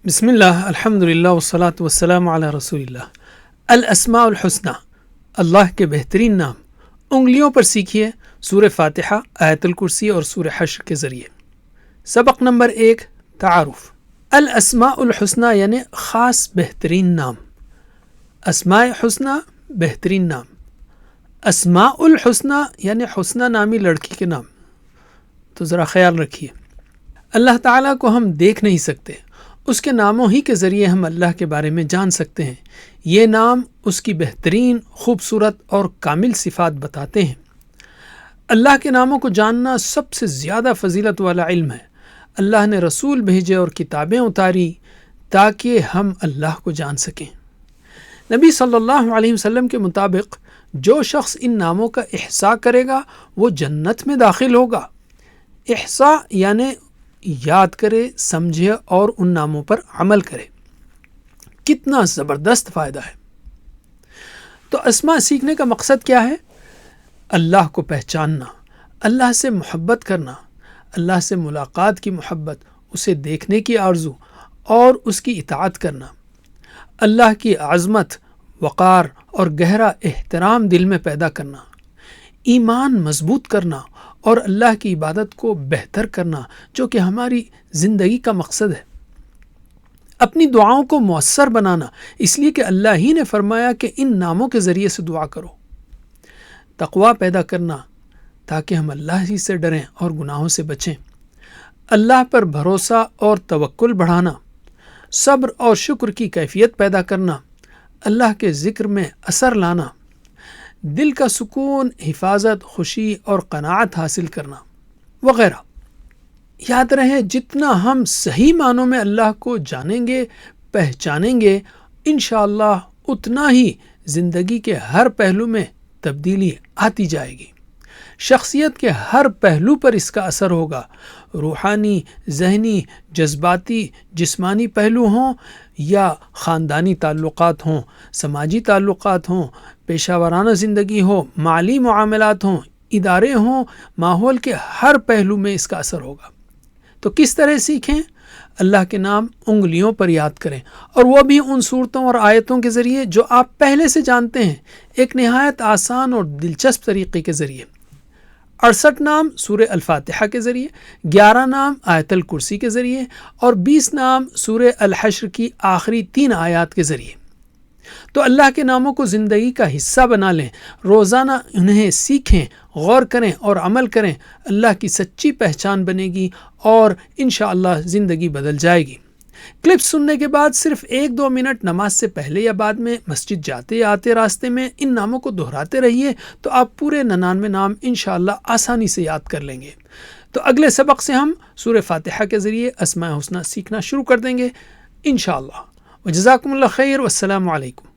بسم اللہ الحمد للہ والصلاة والسلام علی رسول اللہ۔ الاسماء الحسنی، اللہ کے بہترین نام، انگلیوں پر سیکھیے سورہ فاتحہ، آیت الکرسی اور سورہ حشر کے ذریعے۔ سبق نمبر 1، تعارف۔ الاسماء الحسنی یعنی خاص بہترین نام۔ اسماء حسنی بہترین نام۔ اسماء الحسنی یعنی حسنہ نامی لڑکی کے نام۔ تو ذرا خیال رکھیے، اللہ تعالیٰ کو ہم دیکھ نہیں سکتے، اس کے ناموں ہی کے ذریعے ہم اللہ کے بارے میں جان سکتے ہیں۔ یہ نام اس کی بہترین، خوبصورت اور کامل صفات بتاتے ہیں۔ اللہ کے ناموں کو جاننا سب سے زیادہ فضیلت والا علم ہے۔ اللہ نے رسول بھیجے اور کتابیں اتاری تاکہ ہم اللہ کو جان سکیں۔ نبی صلی اللہ علیہ وسلم کے مطابق جو شخص ان ناموں کا احصاء کرے گا وہ جنت میں داخل ہوگا۔ احصاء یعنی یاد کرے، سمجھے اور ان ناموں پر عمل کرے۔ کتنا زبردست فائدہ ہے۔ تو اسماء سیکھنے کا مقصد کیا ہے؟ اللہ کو پہچاننا، اللہ سے محبت کرنا، اللہ سے ملاقات کی محبت، اسے دیکھنے کی آرزو اور اس کی اطاعت کرنا، اللہ کی عظمت، وقار اور گہرا احترام دل میں پیدا کرنا، ایمان مضبوط کرنا اور اللہ کی عبادت کو بہتر کرنا، جو کہ ہماری زندگی کا مقصد ہے۔ اپنی دعاؤں کو مؤثر بنانا، اس لیے کہ اللہ ہی نے فرمایا کہ ان ناموں کے ذریعے سے دعا کرو۔ تقوی پیدا کرنا تاکہ ہم اللہ ہی سے ڈریں اور گناہوں سے بچیں۔ اللہ پر بھروسہ اور توکل بڑھانا، صبر اور شکر کی کیفیت پیدا کرنا، اللہ کے ذکر میں اثر لانا، دل کا سکون، حفاظت، خوشی اور قناعت حاصل کرنا وغیرہ۔ یاد رہے، جتنا ہم صحیح معنوں میں اللہ کو جانیں گے، پہچانیں گے، انشاءاللہ اتنا ہی زندگی کے ہر پہلو میں تبدیلی آتی جائے گی۔ شخصیت کے ہر پہلو پر اس کا اثر ہوگا، روحانی، ذہنی، جذباتی، جسمانی پہلو ہوں یا خاندانی تعلقات ہوں، سماجی تعلقات ہوں، پیشہ ورانہ زندگی ہو، مالی معاملات ہوں، ادارے ہوں، ماحول کے ہر پہلو میں اس کا اثر ہوگا۔ تو کس طرح سیکھیں؟ اللہ کے نام انگلیوں پر یاد کریں، اور وہ بھی ان صورتوں اور آیتوں کے ذریعے جو آپ پہلے سے جانتے ہیں، ایک نہایت آسان اور دلچسپ طریقے کے ذریعے۔ 68 نام سورہ الفاتحہ کے ذریعے، 11 نام آیت الکرسی کے ذریعے اور 20 نام سورہ الحشر کی آخری 3 آیات کے ذریعے۔ تو اللہ کے ناموں کو زندگی کا حصہ بنا لیں، روزانہ انہیں سیکھیں، غور کریں اور عمل کریں۔ اللہ کی سچی پہچان بنے گی اور انشاءاللہ زندگی بدل جائے گی۔ کلپ سننے کے بعد صرف 1-2 منٹ نماز سے پہلے یا بعد میں، مسجد جاتے یا آتے راستے میں ان ناموں کو دہراتے رہیے، تو آپ پورے 99 نام انشاءاللہ آسانی سے یاد کر لیں گے۔ تو اگلے سبق سے ہم سورہ فاتحہ کے ذریعے اسماء حسنی سیکھنا شروع کر دیں گے انشاءاللہ۔ وجزاکم اللہ خیر، والسلام علیکم۔